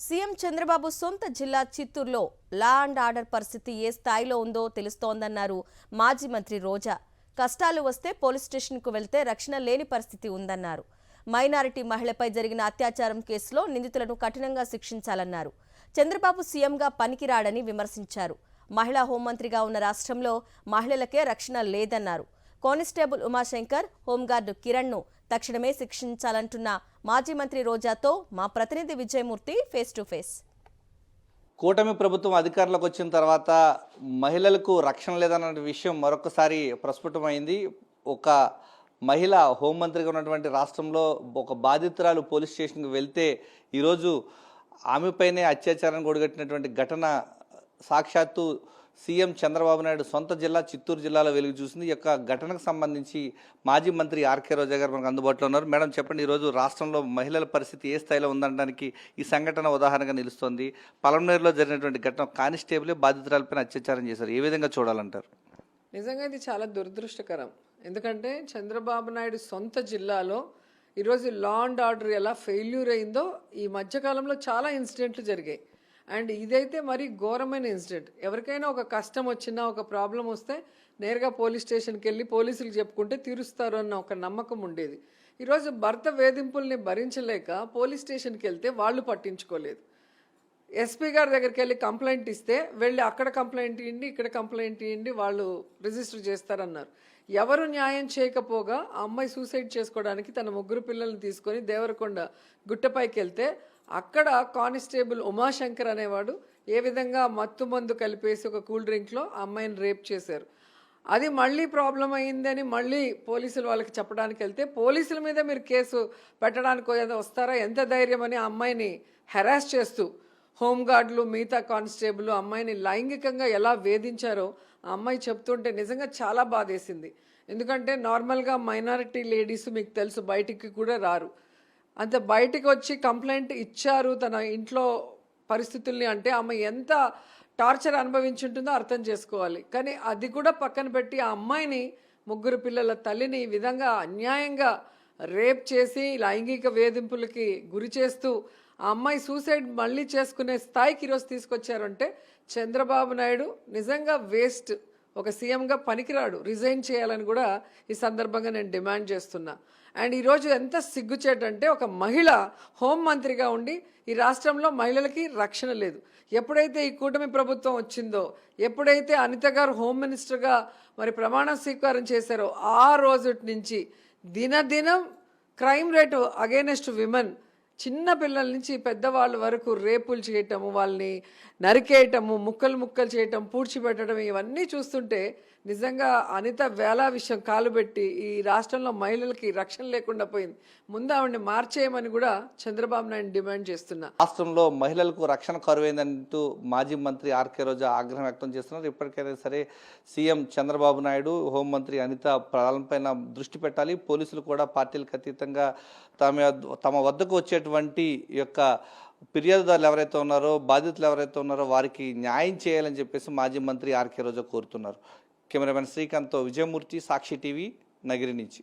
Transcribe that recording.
CM Chandrababu సొంత జిల్లా చిత్తూరులో లా అండ్ ఆర్డర్ పరిస్థితి ఏ స్థాయిలో ఉందో తెలుస్తోందన్నారు మాజీ మంత్రి రోజా. కష్టాలు వస్తే పోలీస్ స్టేషన్కు వెళ్తే రక్షణ లేని పరిస్థితి ఉందన్నారు. మైనారిటీ మహిళపై జరిగిన అత్యాచారం కేసులో నిందితులను కఠినంగా శిక్షించాలన్నారు. చంద్రబాబు సీఎంగా పనికిరాడని విమర్శించారు. మహిళా హోంమంత్రిగా ఉన్న రాష్ట్రంలో మహిళలకే రక్షణ లేదన్నారు. కానిస్టేబుల్ ఉమాశంకర్, హోంగార్డు కిరణ్ను తక్షణమే శిక్షించాలంటున్న మాజీ మంత్రి రోజాతో మా ప్రతినిధి విజయమూర్తి ఫేస్ టు ఫేస్. కూటమి ప్రభుత్వం అధికారంలోకి వచ్చిన తర్వాత మహిళలకు రక్షణ లేదన్న విషయం మరొకసారి ప్రస్ఫుటమైంది. ఒక మహిళ హోంమంత్రిగా ఉన్నటువంటి రాష్ట్రంలో ఒక బాధితురాలు పోలీస్ స్టేషన్కి వెళ్తే ఈరోజు ఆమెపైనే అత్యాచారాన్ని ఒడిగట్టినటువంటి ఘటన సాక్షాత్తు సీఎం చంద్రబాబు నాయుడు సొంత జిల్లా చిత్తూరు జిల్లాలో వెలుగు చూసింది. ఈ యొక్క ఘటనకు సంబంధించి మాజీ మంత్రి ఆర్కే రోజా గారు మనకు అందుబాటులో ఉన్నారు. మేడం చెప్పండి, ఈరోజు రాష్ట్రంలో మహిళల పరిస్థితి ఏ స్థాయిలో ఉందనడానికి ఈ సంఘటన ఉదాహరణగా నిలుస్తోంది. పలమనేరులో జరిగినటువంటి ఘటన కానిస్టేబులే బాధితురాలపైన అత్యాచారం చేశారు. ఏ విధంగా చూడాలంటారు? నిజంగా ఇది చాలా దురదృష్టకరం. ఎందుకంటే చంద్రబాబు నాయుడు సొంత జిల్లాలో ఈరోజు లా అండ్ ఆర్డర్ ఎలా ఫెయిల్యూర్ అయిందో ఈ మధ్యకాలంలో చాలా ఇన్సిడెంట్లు జరిగాయి. అండ్ ఇదైతే మరీ ఘోరమైన ఇన్సిడెంట్. ఎవరికైనా ఒక కష్టం వచ్చినా, ఒక ప్రాబ్లం వస్తే నేరుగా పోలీస్ స్టేషన్కి వెళ్ళి పోలీసులకు చెప్పుకుంటే తీరుస్తారు అన్న ఒక నమ్మకం ఉండేది. ఈరోజు భర్త వేధింపుల్ని భరించలేక పోలీస్ స్టేషన్కి వెళ్తే వాళ్ళు పట్టించుకోలేదు. ఎస్పీ గారి దగ్గరికి వెళ్ళి కంప్లైంట్ ఇస్తే వెళ్ళి అక్కడ కంప్లైంట్ ఇవ్వండి, ఇక్కడ కంప్లైంట్ ఇవ్వండి, వాళ్ళు రిజిస్టర్ చేస్తారన్నారు. ఎవరు న్యాయం చేయకపోగా ఆ అమ్మాయి సూసైడ్ చేసుకోవడానికి తన 3 పిల్లల్ని తీసుకొని దేవరకొండ గుట్టపైకి వెళ్తే అక్కడ కానిస్టేబుల్ ఉమాశంకర్ అనేవాడు ఏ విధంగా మత్తు మందు కలిపేసి ఒక కూల్ డ్రింక్లో ఆ అమ్మాయిని రేప్ చేశారు. అది మళ్ళీ ప్రాబ్లం అయ్యిందని మళ్ళీ పోలీసులు వాళ్ళకి చెప్పడానికి వెళ్తే పోలీసుల మీద మీరు కేసు పెట్టడానికి వస్తారా, ఎంత ధైర్యం అని ఆ అమ్మాయిని హెరాస్ చేస్తూ హోంగార్డులు, మిగతా కానిస్టేబుల్ అమ్మాయిని లైంగికంగా ఎలా వేధించారో ఆ అమ్మాయి చెప్తుంటే నిజంగా చాలా బాధేసింది. ఎందుకంటే నార్మల్గా మైనారిటీ లేడీస్ మీకు తెలుసు బయటికి కూడా రారు. అంత బయటికి వచ్చి కంప్లైంట్ ఇచ్చారు తన ఇంట్లో పరిస్థితుల్ని అంటే ఆమె ఎంత టార్చర్ అనుభవించుంటుందో అర్థం చేసుకోవాలి. కానీ అది కూడా పక్కన పెట్టి ఆ అమ్మాయిని 3 పిల్లల తల్లిని ఈ విధంగా అన్యాయంగా రేప్ చేసి లైంగిక వేధింపులకి గురి చేస్తూ ఆ అమ్మాయి సూసైడ్ మళ్ళీ చేసుకునే స్థాయికి ఈరోజు తీసుకొచ్చారంటే చంద్రబాబు నాయుడు నిజంగా వేస్ట్. ఒక సీఎంగా పనికిరాడు, రిజైన్ చేయాలని కూడా ఈ సందర్భంగా నేను డిమాండ్ చేస్తున్నా. అండ్ ఈరోజు ఎంత సిగ్గుచేటంటే ఒక మహిళ హోంమంత్రిగా ఉండి ఈ రాష్ట్రంలో మహిళలకి రక్షణ లేదు. ఎప్పుడైతే ఈ కూటమి ప్రభుత్వం వచ్చిందో, ఎప్పుడైతే అనిత గారు హోమ్ మినిస్టర్గా మరి ప్రమాణ స్వీకారం చేశారో ఆ రోజు నుంచి దినదినం క్రైమ్ రేటు అగైనెస్ట్ విమెన్, చిన్న పిల్లల నుంచి పెద్దవాళ్ళ వరకు రేపులు చేయటము, వాళ్ళని నరికేయటము, ముక్కలు చేయటం, పూడ్చిపెట్టడం, ఇవన్నీ చూస్తుంటే నిజంగా అనిత వేలా విషయం కాలుబెట్టి ఈ రాష్ట్రంలో మహిళలకి రక్షణ లేకుండా పోయింది. ముందు ఆవిడని మార్చేయమని కూడా చంద్రబాబు నాయుడు డిమాండ్ చేస్తున్నా. రాష్ట్రంలో మహిళలకు రక్షణ కరువైందంటూ మాజీ మంత్రి ఆర్కే రోజా ఆగ్రహం వ్యక్తం చేస్తున్నారు. ఇప్పటికైనా సరే సీఎం చంద్రబాబు నాయుడు, హోంమంత్రి అనిత ప్రాణాలపైన దృష్టి పెట్టాలి. పోలీసులు కూడా పార్టీలకు అతీతంగా తమ వద్దకు వచ్చేటువంటి యొక్క ఫిర్యాదుదారులు ఎవరైతే ఉన్నారో, బాధితులు ఎవరైతే ఉన్నారో వారికి న్యాయం చేయాలని చెప్పేసి మాజీ మంత్రి ఆర్కే రోజా కోరుతున్నారు. కెమెరామెన్ శ్రీకాంత్తో విజయమూర్తి, సాక్షి టీవీ, నగిరి నుంచి.